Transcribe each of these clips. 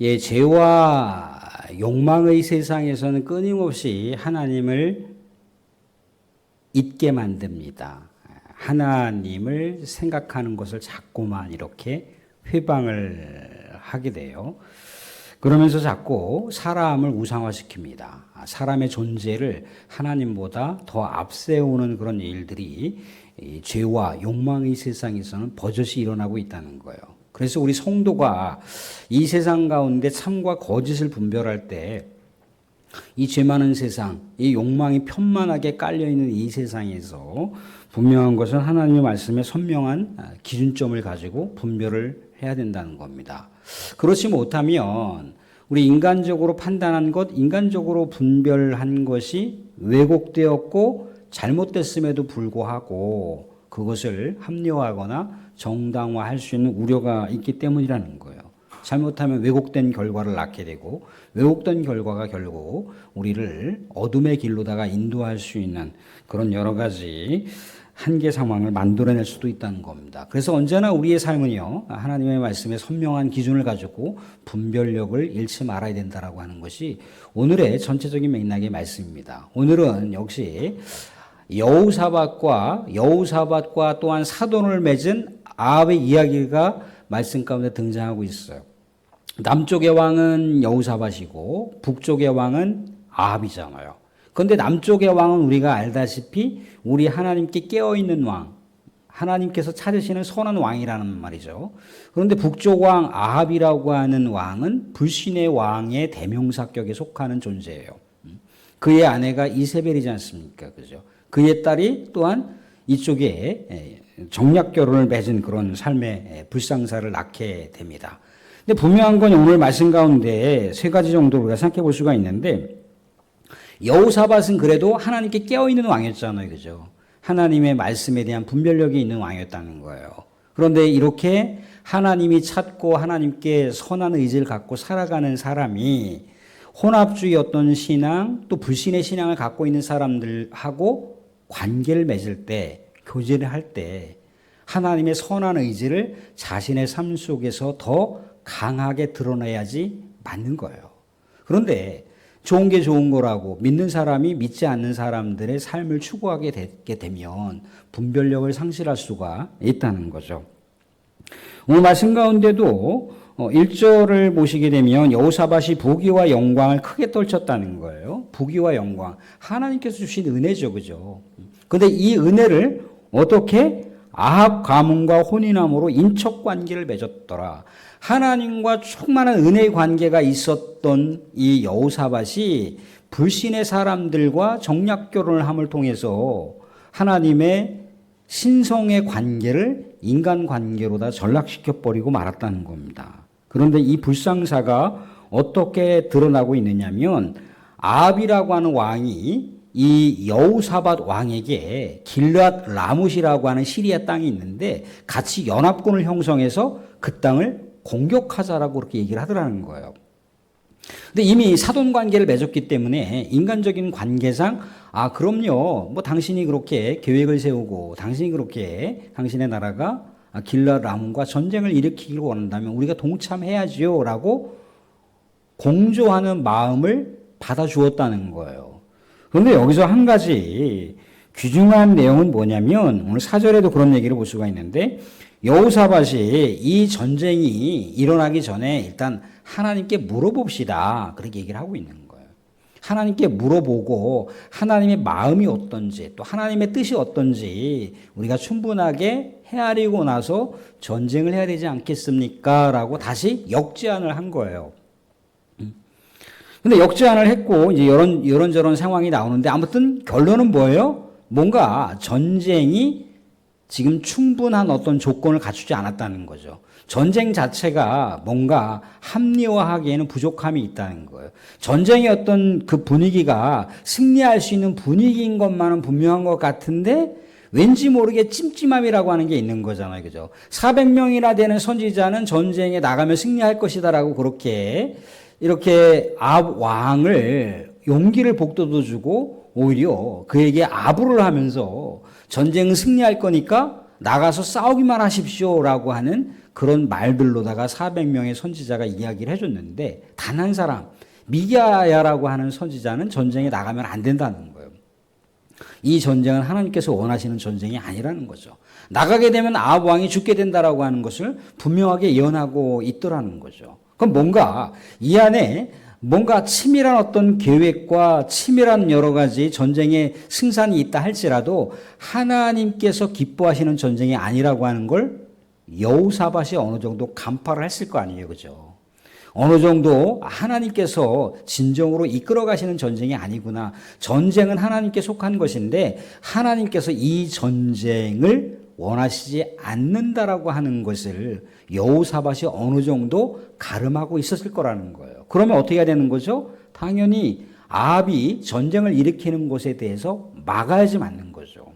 예, 죄와 욕망의 세상에서는 끊임없이 하나님을 잊게 만듭니다. 하나님을 생각하는 것을 자꾸만 이렇게 회방을 하게 돼요. 그러면서 자꾸 사람을 우상화시킵니다. 사람의 존재를 하나님보다 더 앞세우는 그런 일들이 이 죄와 욕망의 세상에서는 버젓이 일어나고 있다는 거예요. 그래서 우리 성도가 이 세상 가운데 참과 거짓을 분별할 때 이 죄 많은 세상, 이 욕망이 편만하게 깔려있는 이 세상에서 분명한 것은 하나님의 말씀에 선명한 기준점을 가지고 분별을 해야 된다는 겁니다. 그렇지 못하면 우리 인간적으로 판단한 것, 인간적으로 분별한 것이 왜곡되었고 잘못됐음에도 불구하고 그것을 합리화하거나 정당화할 수 있는 우려가 있기 때문이라는 거예요. 잘못하면 왜곡된 결과를 낳게 되고 왜곡된 결과가 결국 우리를 어둠의 길로다가 인도할 수 있는 그런 여러 가지 한계 상황을 만들어낼 수도 있다는 겁니다. 그래서 언제나 우리의 삶은요, 하나님의 말씀에 선명한 기준을 가지고 분별력을 잃지 말아야 된다라고 하는 것이 오늘의 전체적인 맥락의 말씀입니다. 오늘은 역시 여호사밧과 또한 사돈을 맺은 아합의 이야기가 말씀 가운데 등장하고 있어요. 남쪽의 왕은 여호사밧이고 북쪽의 왕은 아합이잖아요. 그런데 남쪽의 왕은 우리가 알다시피 우리 하나님께 깨어있는 왕, 하나님께서 찾으시는 선한 왕이라는 말이죠. 그런데 북쪽 왕 아합이라고 하는 왕은 불신의 왕의 대명사격에 속하는 존재예요. 그의 아내가 이세벨이지 않습니까? 그죠? 그의 딸이 또한 이쪽에 정략 결혼을 맺은 그런 삶의 불상사를 낳게 됩니다. 근데 분명한 건 오늘 말씀 가운데 세 가지 정도 우리가 생각해 볼 수가 있는데, 여호사밧은 그래도 하나님께 깨어있는 왕이었잖아요. 그죠? 하나님의 말씀에 대한 분별력이 있는 왕이었다는 거예요. 그런데 이렇게 하나님이 찾고 하나님께 선한 의지를 갖고 살아가는 사람이 혼합주의 어떤 신앙, 또 불신의 신앙을 갖고 있는 사람들하고 관계를 맺을 때, 교제를 할 때 하나님의 선한 의지를 자신의 삶 속에서 더 강하게 드러내야지 맞는 거예요. 그런데 좋은 게 좋은 거라고 믿는 사람이 믿지 않는 사람들의 삶을 추구하게 되게 되면 분별력을 상실할 수가 있다는 거죠. 오늘 말씀 가운데도 1절을 보시게 되면 여호사밧이 부귀와 영광을 크게 떨쳤다는 거예요. 부귀와 영광. 하나님께서 주신 은혜죠. 그죠? 그런데 이 은혜를 어떻게 아합 가문과 혼인함으로 인척 관계를 맺었더라. 하나님과 충만한 은혜의 관계가 있었던 이 여호사밧이 불신의 사람들과 정략 결혼을 함을 통해서 하나님의 신성의 관계를 인간 관계로다 전락시켜 버리고 말았다는 겁니다. 그런데 이 불상사가 어떻게 드러나고 있느냐면, 아합이라고 하는 왕이 이 여호사밧 왕에게 길앗 라못이라고 하는 시리아 땅이 있는데 같이 연합군을 형성해서 그 땅을 공격하자라고 그렇게 얘기를 하더라는 거예요. 근데 이미 사돈 관계를 맺었기 때문에 인간적인 관계상 그럼요, 뭐 당신이 그렇게 계획을 세우고 당신이 그렇게 당신의 나라가 길앗 라몬과 전쟁을 일으키기를 원한다면 우리가 동참해야지요라고 공조하는 마음을 받아주었다는 거예요. 그런데 여기서 한 가지 귀중한 내용은 뭐냐면, 오늘 4절에도 그런 얘기를 볼 수가 있는데, 여호사밧이 이 전쟁이 일어나기 전에 일단 하나님께 물어봅시다, 그렇게 얘기를 하고 있는 거예요. 하나님께 물어보고 하나님의 마음이 어떤지, 또 하나님의 뜻이 어떤지 우리가 충분하게 헤아리고 나서 전쟁을 해야 되지 않겠습니까? 라고 다시 역제안을 한 거예요. 근데 역제안을 했고 이제 이런저런 상황이 나오는데, 아무튼 결론은 뭐예요? 뭔가 전쟁이 지금 충분한 어떤 조건을 갖추지 않았다는 거죠. 전쟁 자체가 뭔가 합리화하기에는 부족함이 있다는 거예요. 전쟁의 어떤 그 분위기가 승리할 수 있는 분위기인 것만은 분명한 것 같은데 왠지 모르게 찜찜함이라고 하는 게 있는 거잖아요. 그죠? 400명이나 되는 선지자는 전쟁에 나가면 승리할 것이다라고 그렇게 이렇게 아합 왕을 용기를 북돋워 주고 오히려 그에게 아부를 하면서 전쟁은 승리할 거니까 나가서 싸우기만 하십시오라고 하는 그런 말들로다가 400명의 선지자가 이야기를 해줬는데 단 한 사람 미가야라고 하는 선지자는 전쟁에 나가면 안 된다는 거예요. 이 전쟁은 하나님께서 원하시는 전쟁이 아니라는 거죠. 나가게 되면 아합 왕이 죽게 된다라고 하는 것을 분명하게 예언하고 있더라는 거죠. 그럼 뭔가 이 안에 뭔가 치밀한 어떤 계획과 치밀한 여러 가지 전쟁의 승산이 있다 할지라도 하나님께서 기뻐하시는 전쟁이 아니라고 하는 걸 여호사밧이 어느 정도 간파를 했을 거 아니에요. 그죠? 어느 정도 하나님께서 진정으로 이끌어 가시는 전쟁이 아니구나. 전쟁은 하나님께 속한 것인데 하나님께서 이 전쟁을 원하시지 않는다라고 하는 것을 여호사밧이 어느 정도 가름하고 있었을 거라는 거예요. 그러면 어떻게 해야 되는 거죠? 당연히 아합이 전쟁을 일으키는 것에 대해서 막아야지 맞는 거죠.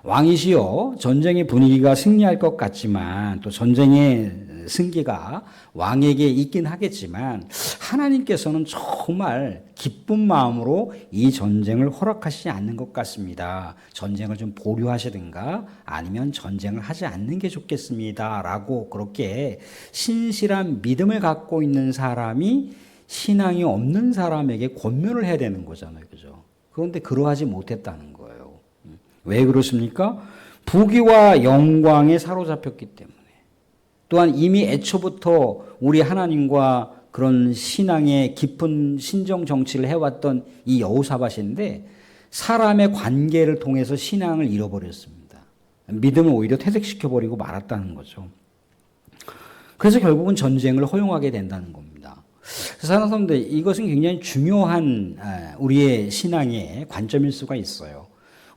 왕이시여 전쟁의 분위기가 승리할 것 같지만 또 전쟁의 승기가 왕에게 있긴 하겠지만 하나님께서는 정말 기쁜 마음으로 이 전쟁을 허락하시지 않는 것 같습니다. 전쟁을 좀 보류하시든가 아니면 전쟁을 하지 않는 게 좋겠습니다. 라고 그렇게 신실한 믿음을 갖고 있는 사람이 신앙이 없는 사람에게 권면을 해야 되는 거잖아요. 그죠? 그런데 그러하지 못했다는 거예요. 왜 그렇습니까? 부귀와 영광에 사로잡혔기 때문에. 또한 이미 애초부터 우리 하나님과 그런 신앙의 깊은 신정 정치를 해왔던 이 여호사밧인데 사람의 관계를 통해서 신앙을 잃어버렸습니다. 믿음을 오히려 퇴색시켜버리고 말았다는 거죠. 그래서 결국은 전쟁을 허용하게 된다는 겁니다. 사랑하는 사람들, 이것은 굉장히 중요한 우리의 신앙의 관점일 수가 있어요.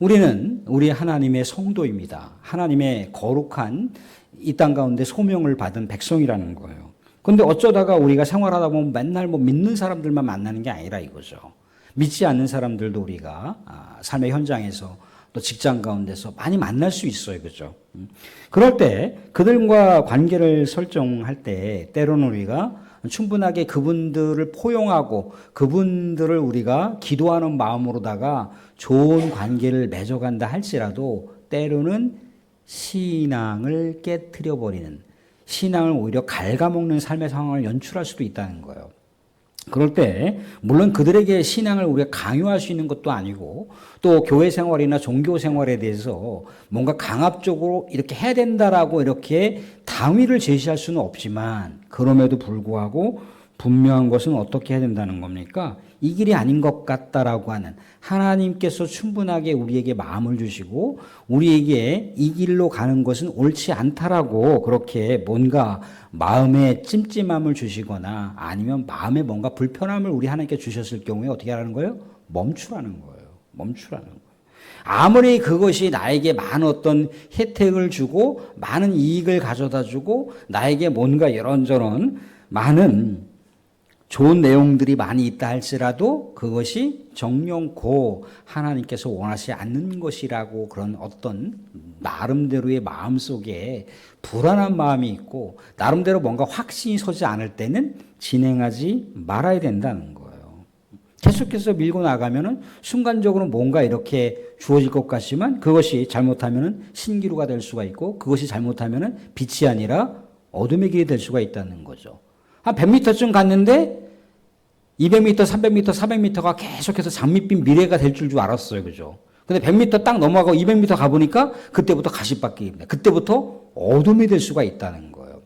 우리는 우리 하나님의 성도입니다. 하나님의 거룩한 이 땅 가운데 소명을 받은 백성이라는 거예요. 그런데 어쩌다가 우리가 생활하다 보면 맨날 믿는 사람들만 만나는 게 아니라 이거죠. 믿지 않는 사람들도 우리가 삶의 현장에서 또 직장 가운데서 많이 만날 수 있어요. 그죠? 그럴 때 그들과 관계를 설정할 때 때로는 우리가 충분하게 그분들을 포용하고 그분들을 우리가 기도하는 마음으로다가 좋은 관계를 맺어간다 할지라도 때로는 신앙을 깨트려 버리는, 신앙을 오히려 갉아먹는 삶의 상황을 연출할 수도 있다는 거예요. 그럴 때 물론 그들에게 신앙을 우리가 강요할 수 있는 것도 아니고 또 교회 생활이나 종교 생활에 대해서 뭔가 강압적으로 이렇게 해야 된다라고 이렇게 당위를 제시할 수는 없지만 그럼에도 불구하고 분명한 것은 어떻게 해야 된다는 겁니까? 이 길이 아닌 것 같다라고 하는, 하나님께서 충분하게 우리에게 마음을 주시고 우리에게 이 길로 가는 것은 옳지 않다라고 그렇게 뭔가 마음에 찜찜함을 주시거나 아니면 마음에 뭔가 불편함을 우리 하나님께 주셨을 경우에 어떻게 하라는 거예요? 멈추라는 거예요. 멈추라는 거예요. 아무리 그것이 나에게 많은 어떤 혜택을 주고 많은 이익을 가져다 주고 나에게 뭔가 이런저런 많은 좋은 내용들이 많이 있다 할지라도 그것이 정령코 하나님께서 원하시지 않는 것이라고 그런 어떤 나름대로의 마음속에 불안한 마음이 있고 나름대로 뭔가 확신이 서지 않을 때는 진행하지 말아야 된다는 거예요. 계속해서 밀고 나가면은 순간적으로 뭔가 이렇게 주어질 것 같지만 그것이 잘못하면은 신기루가 될 수가 있고 그것이 잘못하면은 빛이 아니라 어둠의 길이 될 수가 있다는 거죠. 한 100m쯤 갔는데 200m, 300m, 400m가 계속해서 장밋빛 미래가 될 줄 알았어요. 그죠? 근데 100m 딱 넘어가고 200m 가보니까 그때부터 가시밭길입니다. 그때부터 어둠이 될 수가 있다는 거예요.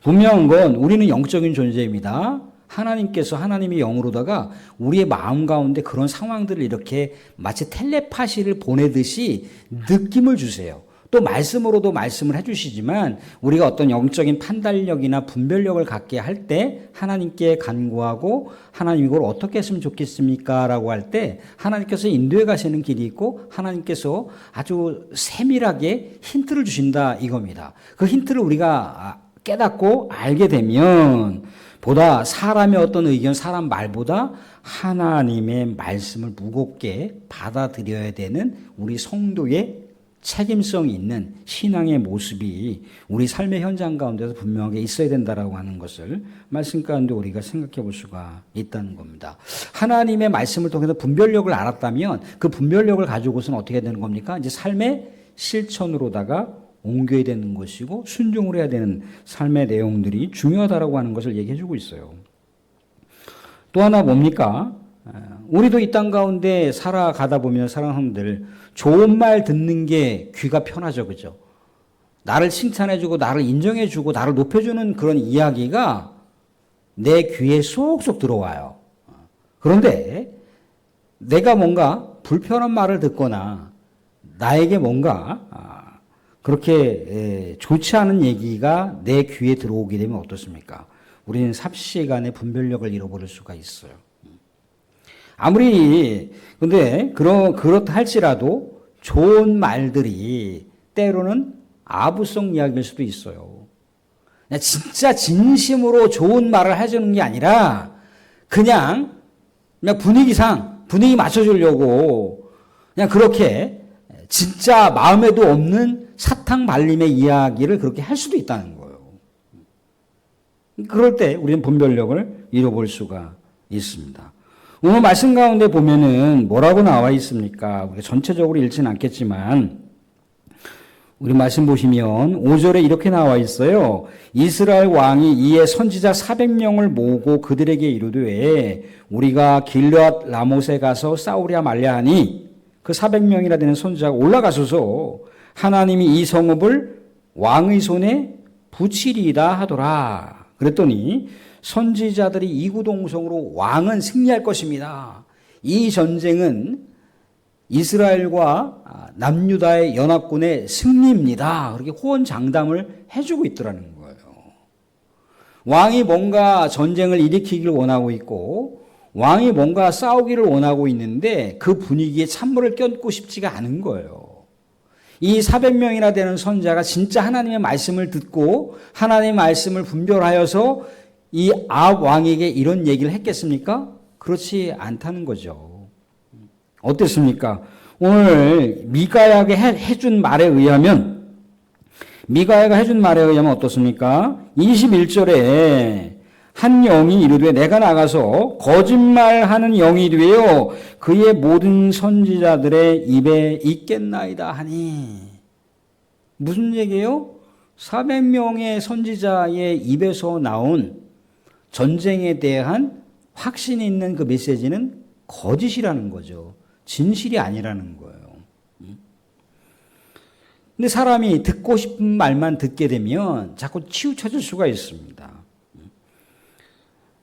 분명한 건 우리는 영적인 존재입니다. 하나님께서 하나님의 영으로다가 우리의 마음 가운데 그런 상황들을 이렇게 마치 텔레파시를 보내듯이 느낌을 주세요. 또 말씀으로도 말씀을 해주시지만 우리가 어떤 영적인 판단력이나 분별력을 갖게 할 때 하나님께 간구하고 하나님 이걸 어떻게 했으면 좋겠습니까? 라고 할 때 하나님께서 인도해 가시는 길이 있고 하나님께서 아주 세밀하게 힌트를 주신다 이겁니다. 그 힌트를 우리가 깨닫고 알게 되면 보다 사람의 어떤 의견, 사람 말보다 하나님의 말씀을 무겁게 받아들여야 되는 우리 성도의 책임성 있는 신앙의 모습이 우리 삶의 현장 가운데서 분명하게 있어야 된다라고 하는 것을 말씀 가운데 우리가 생각해 볼 수가 있다는 겁니다. 하나님의 말씀을 통해서 분별력을 알았다면 그 분별력을 가지고서는 어떻게 되는 겁니까? 이제 삶의 실천으로다가 옮겨야 되는 것이고 순종을 해야 되는 삶의 내용들이 중요하다라고 하는 것을 얘기해 주고 있어요. 또 하나 뭡니까? 우리도 이 땅 가운데 살아가다 보면 사람들 좋은 말 듣는 게 귀가 편하죠. 그죠? 나를 칭찬해주고 나를 인정해주고 나를 높여주는 그런 이야기가 내 귀에 쏙쏙 들어와요. 그런데 내가 뭔가 불편한 말을 듣거나 나에게 뭔가 그렇게 좋지 않은 얘기가 내 귀에 들어오게 되면 어떻습니까? 우리는 삽시간에 분별력을 잃어버릴 수가 있어요. 아무리 근데 그렇다 할지라도 좋은 말들이 때로는 아부성 이야기일 수도 있어요. 그냥 진짜 진심으로 좋은 말을 해주는 게 아니라 그냥 분위기 맞춰주려고 그냥 그렇게 진짜 마음에도 없는 사탕 발림의 이야기를 그렇게 할 수도 있다는 거예요. 그럴 때 우리는 분별력을 잃어볼 수가 있습니다. 오늘 말씀 가운데 보면은 뭐라고 나와 있습니까? 우리가 전체적으로 읽지는 않겠지만 우리 말씀 보시면 5절에 이렇게 나와 있어요. 이스라엘 왕이 이에 선지자 400명을 모으고 그들에게 이르되 우리가 길르앗 라못에 가서 싸우랴 말랴 하니 그 400명이나 되는 선지자가 올라가소서 하나님이 이 성읍을 왕의 손에 붙이리이다 하더라. 그랬더니 선지자들이 이구동성으로 왕은 승리할 것입니다. 이 전쟁은 이스라엘과 남유다의 연합군의 승리입니다. 그렇게 호언장담을 해주고 있더라는 거예요. 왕이 뭔가 전쟁을 일으키기를 원하고 있고 왕이 뭔가 싸우기를 원하고 있는데 그 분위기에 찬물을 껴안고 싶지가 않은 거예요. 이 400명이나 되는 선지자가 진짜 하나님의 말씀을 듣고 하나님의 말씀을 분별하여서 이 아합 왕에게 이런 얘기를 했겠습니까? 그렇지 않다는 거죠. 어땠습니까? 오늘 미가야가 해준 말에 의하면 어떻습니까? 21절에 한 영이 이르되 내가 나가서 거짓말하는 영이 되어 그의 모든 선지자들의 입에 있겠나이다 하니 무슨 얘기예요? 400명의 선지자의 입에서 나온 전쟁에 대한 확신이 있는 그 메시지는 거짓이라는 거죠. 진실이 아니라는 거예요. 근데 사람이 듣고 싶은 말만 듣게 되면 자꾸 치우쳐질 수가 있습니다.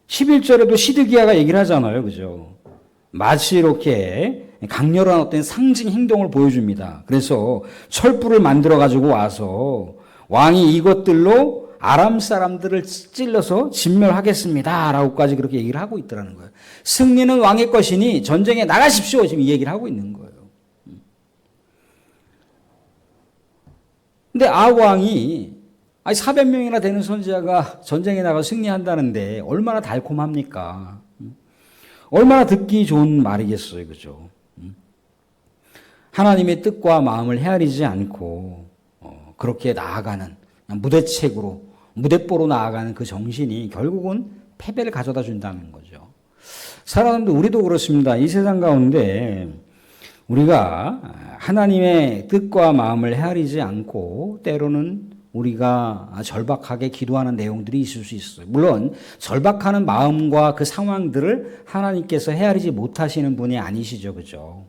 11절에도 시드기야가 얘기를 하잖아요. 그죠? 마치 이렇게 강렬한 어떤 상징 행동을 보여줍니다. 그래서 철불을 만들어 가지고 와서 왕이 이것들로 아람 사람들을 찔러서 진멸하겠습니다. 라고까지 그렇게 얘기를 하고 있더라는 거예요. 승리는 왕의 것이니 전쟁에 나가십시오. 지금 이 얘기를 하고 있는 거예요. 근데 아왕이 400명이나 되는 선지자가 전쟁에 나가 승리한다는데 얼마나 달콤합니까? 얼마나 듣기 좋은 말이겠어요. 그죠? 하나님의 뜻과 마음을 헤아리지 않고 그렇게 나아가는 무대책으로 무대뽀로 나아가는 그 정신이 결국은 패배를 가져다 준다는 거죠. 사람도 우리도 그렇습니다. 이 세상 가운데 우리가 하나님의 뜻과 마음을 헤아리지 않고 때로는 우리가 절박하게 기도하는 내용들이 있을 수 있어요. 물론 절박하는 마음과 그 상황들을 하나님께서 헤아리지 못하시는 분이 아니시죠. 그죠?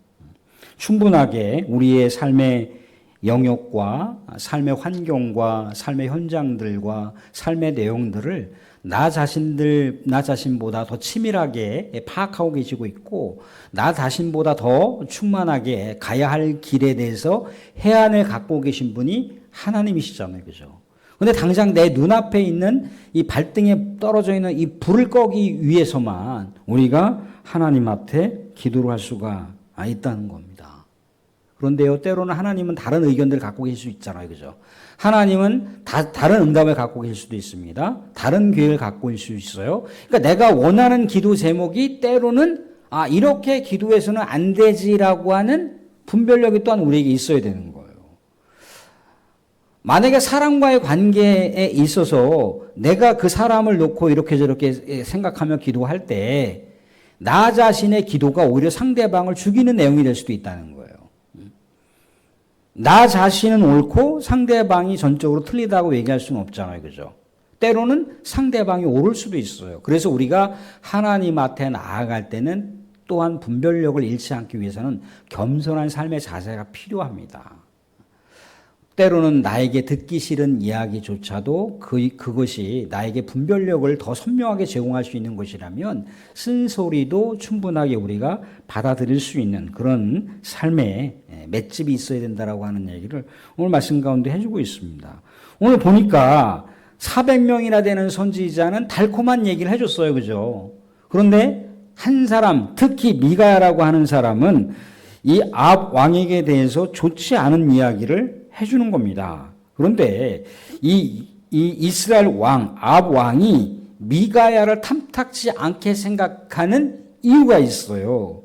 충분하게 우리의 삶의 영역과 삶의 환경과 삶의 현장들과 삶의 내용들을 나 자신보다 더 치밀하게 파악하고 계시고 있고 나 자신보다 더 충만하게 가야 할 길에 대해서 해안을 갖고 계신 분이 하나님이시잖아요. 그죠? 근데 당장 내 눈앞에 있는 이 발등에 떨어져 있는 이 불을 꺼기 위해서만 우리가 하나님 앞에 기도를 할 수가 있다는 겁니다. 그런데요, 때로는 하나님은 다른 의견들을 갖고 계실 수 있잖아요. 그죠? 하나님은 다른 응답을 갖고 계실 수도 있습니다. 다른 계획을 갖고 있을 수 있어요. 그러니까 내가 원하는 기도 제목이 때로는 이렇게 기도해서는 안 되지라고 하는 분별력이 또한 우리에게 있어야 되는 거예요. 만약에 사람과의 관계에 있어서 내가 그 사람을 놓고 이렇게 저렇게 생각하며 기도할 때 나 자신의 기도가 오히려 상대방을 죽이는 내용이 될 수도 있다는 거예요. 나 자신은 옳고 상대방이 전적으로 틀리다고 얘기할 수는 없잖아요. 그죠? 때로는 상대방이 옳을 수도 있어요. 그래서 우리가 하나님 앞에 나아갈 때는 또한 분별력을 잃지 않기 위해서는 겸손한 삶의 자세가 필요합니다. 때로는 나에게 듣기 싫은 이야기조차도 그것이 나에게 분별력을 더 선명하게 제공할 수 있는 것이라면 쓴소리도 충분하게 우리가 받아들일 수 있는 그런 삶의 맷집이 있어야 된다라고 하는 얘기를 오늘 말씀 가운데 해주고 있습니다. 오늘 보니까 400명이나 되는 선지자는 달콤한 얘기를 해줬어요. 그죠? 그런데 한 사람, 특히 미가야라고 하는 사람은 이 아합 왕에게 대해서 좋지 않은 이야기를 해주는 겁니다. 그런데 이 이스라엘 왕, 아합 왕이 미가야를 탐탁지 않게 생각하는 이유가 있어요.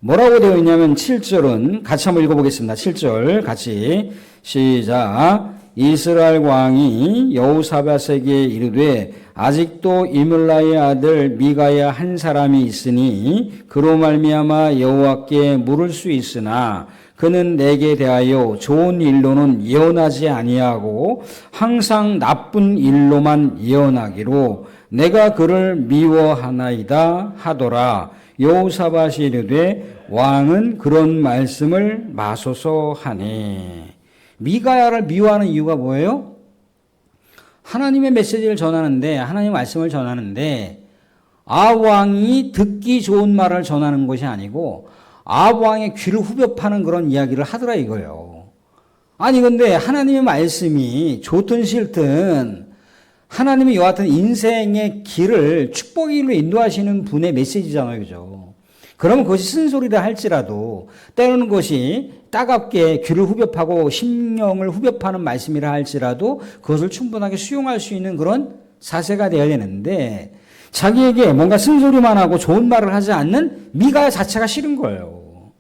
뭐라고 되어 있냐면 7절은 같이 한번 읽어보겠습니다. 7절 같이 시작. 이스라엘 왕이 여호사밧에게 이르되 아직도 이물라의 아들 미가야 한 사람이 있으니 그로 말미암아 여호와께 물을 수 있으나 그는 내게 대하여 좋은 일로는 예언하지 아니하고 항상 나쁜 일로만 예언하기로 내가 그를 미워하나이다 하더라. 여호사밧이 이르되 왕은 그런 말씀을 마소서 하니. 미가야를 미워하는 이유가 뭐예요? 하나님의 메시지를 전하는데, 하나님의 말씀을 전하는데 아합 왕이 듣기 좋은 말을 전하는 것이 아니고 아합 왕의 귀를 후벼 파는 그런 이야기를 하더라 이거예요. 아니 근데 하나님의 말씀이 좋든 싫든 하나님이 여하튼 인생의 길을 축복의 길로 인도하시는 분의 메시지잖아요. 그죠? 그러면 그것이 쓴소리라 할지라도 때로는 그것이 따갑게 귀를 후벼 파고 심령을 후벼 파는 말씀이라 할지라도 그것을 충분하게 수용할 수 있는 그런 자세가 되어야 되는데 자기에게 뭔가 쓴소리만 하고 좋은 말을 하지 않는 미가야 자체가 싫은 거예요.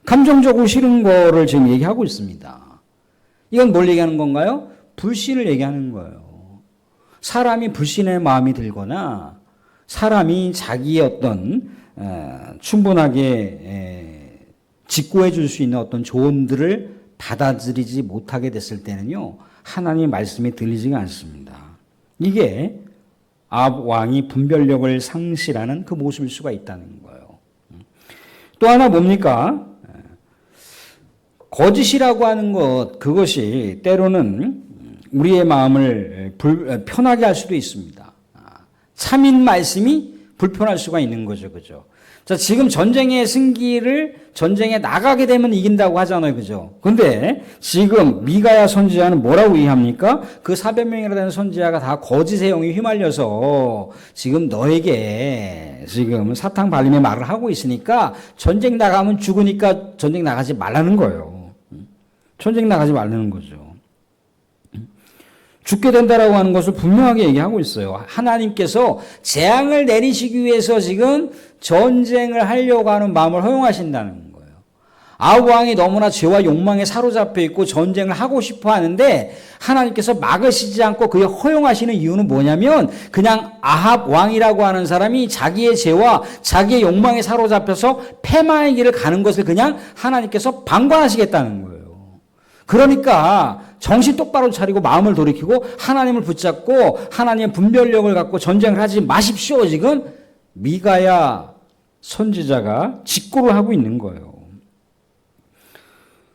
감정적으로 싫은 거를 지금 얘기하고 있습니다. 이건 뭘 얘기하는 건가요? 불신을 얘기하는 거예요. 사람이 불신의 마음이 들거나 사람이 자기의 어떤 충분하게 직고해 줄 수 있는 어떤 조언들을 받아들이지 못하게 됐을 때는요, 하나님의 말씀이 들리지가 않습니다. 이게 아합 왕이 분별력을 상실하는 그 모습일 수가 있다는 거예요. 또 하나 뭡니까? 거짓이라고 하는 것, 그것이 때로는 우리의 마음을 편하게 할 수도 있습니다. 참인 말씀이 불편할 수가 있는 거죠. 그죠? 자, 지금 전쟁의 승기를 전쟁에 나가게 되면 이긴다고 하잖아요. 그죠? 근데 지금 미가야 선지자는 뭐라고 이해합니까? 그 400명이나 되는 선지자가 다 거짓의 영이 휘말려서 지금 너에게 지금 사탕 발림의 말을 하고 있으니까 전쟁 나가면 죽으니까 전쟁 나가지 말라는 거예요. 전쟁 나가지 말라는 거죠. 죽게 된다라고 하는 것을 분명하게 얘기하고 있어요. 하나님께서 재앙을 내리시기 위해서 지금 전쟁을 하려고 하는 마음을 허용하신다는 거예요. 아합 왕이 너무나 죄와 욕망에 사로잡혀 있고 전쟁을 하고 싶어 하는데 하나님께서 막으시지 않고 그게 허용하시는 이유는 뭐냐면 그냥 아합 왕이라고 하는 사람이 자기의 죄와 자기의 욕망에 사로잡혀서 패망의 길을 가는 것을 그냥 하나님께서 방관하시겠다는 거예요. 그러니까 정신 똑바로 차리고 마음을 돌이키고 하나님을 붙잡고 하나님의 분별력을 갖고 전쟁을 하지 마십시오. 지금 미가야 선지자가 직고를 하고 있는 거예요.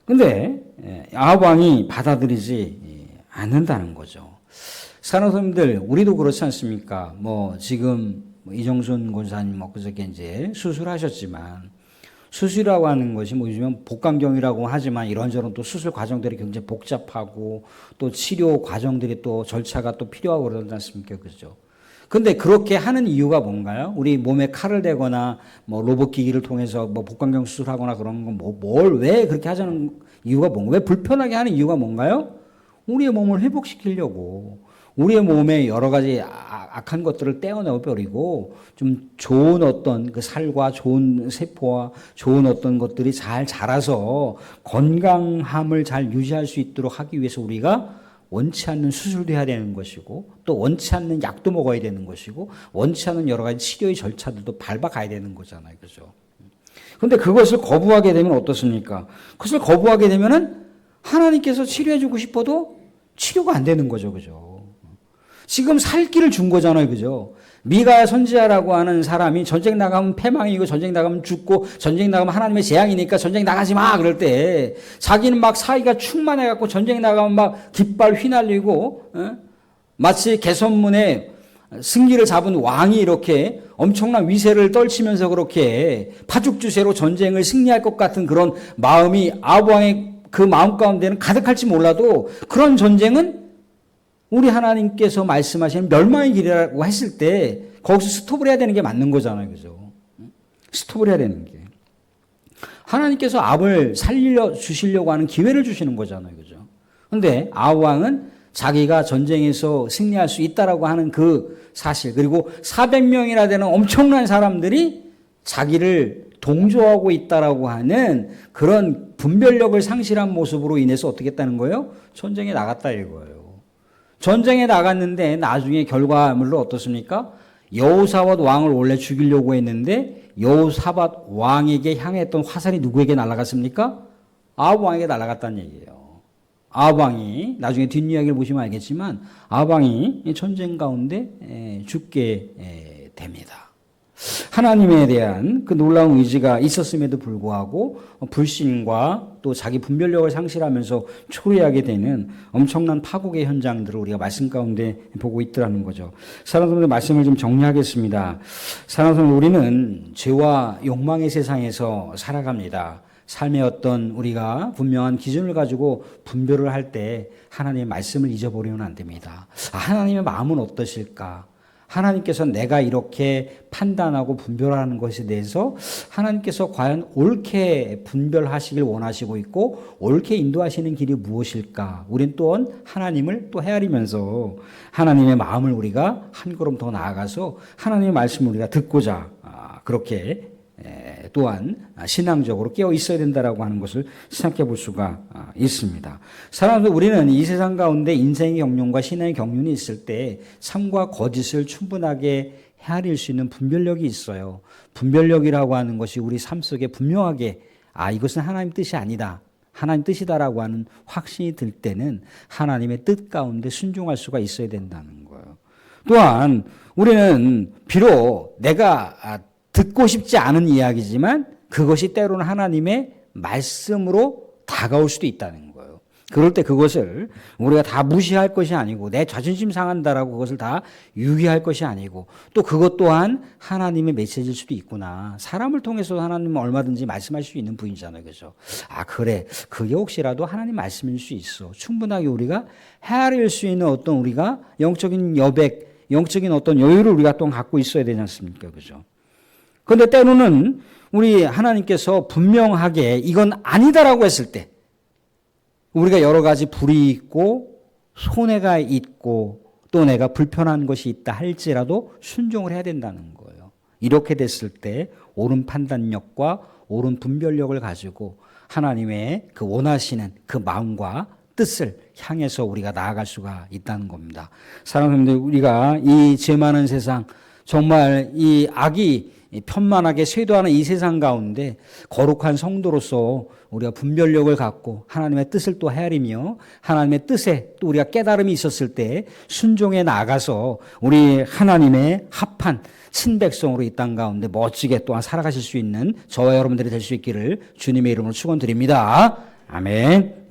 근데 아합 왕이 받아들이지 않는다는 거죠. 산호사님들, 우리도 그렇지 않습니까? 뭐 지금 이정순 권사님 그저께 이제 수술하셨지만 수술이라고 하는 것이 뭐 요즘은 복강경이라고 하지만 이런저런 또 수술 과정들이 굉장히 복잡하고 또 치료 과정들이 또 절차가 또 필요하고 그러지 않습니까? 그죠? 근데 그렇게 하는 이유가 뭔가요? 우리 몸에 칼을 대거나 뭐 로봇 기기를 통해서 뭐 복강경 수술하거나 그런 건 뭘 왜 그렇게 하자는 이유가 뭔가? 왜 불편하게 하는 이유가 뭔가요? 우리의 몸을 회복시키려고. 우리의 몸에 여러 가지 악한 것들을 떼어내어 버리고 좀 좋은 어떤 그 살과 좋은 세포와 좋은 어떤 것들이 잘 자라서 건강함을 잘 유지할 수 있도록 하기 위해서 우리가 원치 않는 수술도 해야 되는 것이고 또 원치 않는 약도 먹어야 되는 것이고 원치 않는 여러 가지 치료의 절차들도 밟아가야 되는 거잖아요. 그죠? 근데 그것을 거부하게 되면 어떻습니까? 그것을 거부하게 되면은 하나님께서 치료해주고 싶어도 치료가 안 되는 거죠. 그죠? 지금 살 길을 준 거잖아요. 그죠? 미가야 선지자라고 하는 사람이 전쟁 나가면 패망이고 전쟁 나가면 죽고 전쟁 나가면 하나님의 재앙이니까 전쟁 나가지 마 그럴 때 자기는 막 사이가 충만해갖고 전쟁 나가면 막 깃발 휘날리고 마치 개선문에 승기를 잡은 왕이 이렇게 엄청난 위세를 떨치면서 그렇게 파죽주세로 전쟁을 승리할 것 같은 그런 마음이 아합 왕의 그 마음 가운데는 가득할지 몰라도 그런 전쟁은 우리 하나님께서 말씀하시는 멸망의 길이라고 했을 때 거기서 스톱을 해야 되는 게 맞는 거잖아요. 그죠? 스톱을 해야 되는 게. 하나님께서 아합을 살려 주시려고 하는 기회를 주시는 거잖아요. 그죠? 근데 아합 왕은 자기가 전쟁에서 승리할 수 있다라고 하는 그 사실, 그리고 400명이나 되는 엄청난 사람들이 자기를 동조하고 있다라고 하는 그런 분별력을 상실한 모습으로 인해서 어떻게 했다는 거예요? 전쟁에 나갔다 이거예요. 전쟁에 나갔는데 나중에 결과물로 어떻습니까? 여호사밧 왕을 원래 죽이려고 했는데 여호사밧 왕에게 향했던 화살이 누구에게 날아갔습니까? 아합 왕에게 날아갔다는 얘기예요. 아합 왕이 나중에 뒷이야기를 보시면 알겠지만 아합 왕이 전쟁 가운데 죽게 됩니다. 하나님에 대한 그 놀라운 의지가 있었음에도 불구하고 불신과 또 자기 분별력을 상실하면서 초래하게 되는 엄청난 파국의 현장들을 우리가 말씀 가운데 보고 있더라는 거죠. 사랑하는 분들 말씀을 좀 정리하겠습니다. 사랑하는 분들 우리는 죄와 욕망의 세상에서 살아갑니다. 삶의 어떤 우리가 분명한 기준을 가지고 분별을 할 때 하나님의 말씀을 잊어버리면 안 됩니다. 하나님의 마음은 어떠실까? 하나님께서 내가 이렇게 판단하고 분별하는 것에 대해서 하나님께서 과연 옳게 분별하시길 원하시고 있고 옳게 인도하시는 길이 무엇일까? 우린 또한 하나님을 또 헤아리면서 하나님의 마음을 우리가 한 걸음 더 나아가서 하나님의 말씀을 우리가 듣고자 그렇게 또한 신앙적으로 깨어 있어야 된다라고 하는 것을 생각해 볼 수가 있습니다. 사람들 우리는 이 세상 가운데 인생의 경륜과 신앙의 경륜이 있을 때 참과 거짓을 충분하게 헤아릴 수 있는 분별력이 있어요. 분별력이라고 하는 것이 우리 삶 속에 분명하게 이것은 하나님 뜻이 아니다. 하나님 뜻이다라고 하는 확신이 들 때는 하나님의 뜻 가운데 순종할 수가 있어야 된다는 거예요. 또한 우리는 비록 내가 듣고 싶지 않은 이야기지만 그것이 때로는 하나님의 말씀으로 다가올 수도 있다는 거예요. 그럴 때 그것을 우리가 다 무시할 것이 아니고 내 자존심 상한다라고 그것을 다 유기할 것이 아니고 또 그것 또한 하나님의 메시지일 수도 있구나. 사람을 통해서 하나님은 얼마든지 말씀하실 수 있는 분이잖아요. 그죠? 그래. 그게 혹시라도 하나님 말씀일 수 있어. 충분하게 우리가 헤아릴 수 있는 어떤 우리가 영적인 여백, 영적인 어떤 여유를 우리가 또 갖고 있어야 되지 않습니까? 그죠? 그런데 때로는 우리 하나님께서 분명하게 이건 아니다라고 했을 때 우리가 여러 가지 불이 있고 손해가 있고 또 내가 불편한 것이 있다 할지라도 순종을 해야 된다는 거예요. 이렇게 됐을 때 옳은 판단력과 옳은 분별력을 가지고 하나님의 그 원하시는 그 마음과 뜻을 향해서 우리가 나아갈 수가 있다는 겁니다. 사랑하는 분들 우리가 이 죄 많은 세상 정말 이 악이 편만하게 쇄도하는 이 세상 가운데 거룩한 성도로서 우리가 분별력을 갖고 하나님의 뜻을 또 헤아리며 하나님의 뜻에 또 우리가 깨달음이 있었을 때 순종해 나가서 우리 하나님의 합한 친백성으로 이 땅 가운데 멋지게 또한 살아가실 수 있는 저와 여러분들이 될 수 있기를 주님의 이름으로 축원드립니다. 아멘.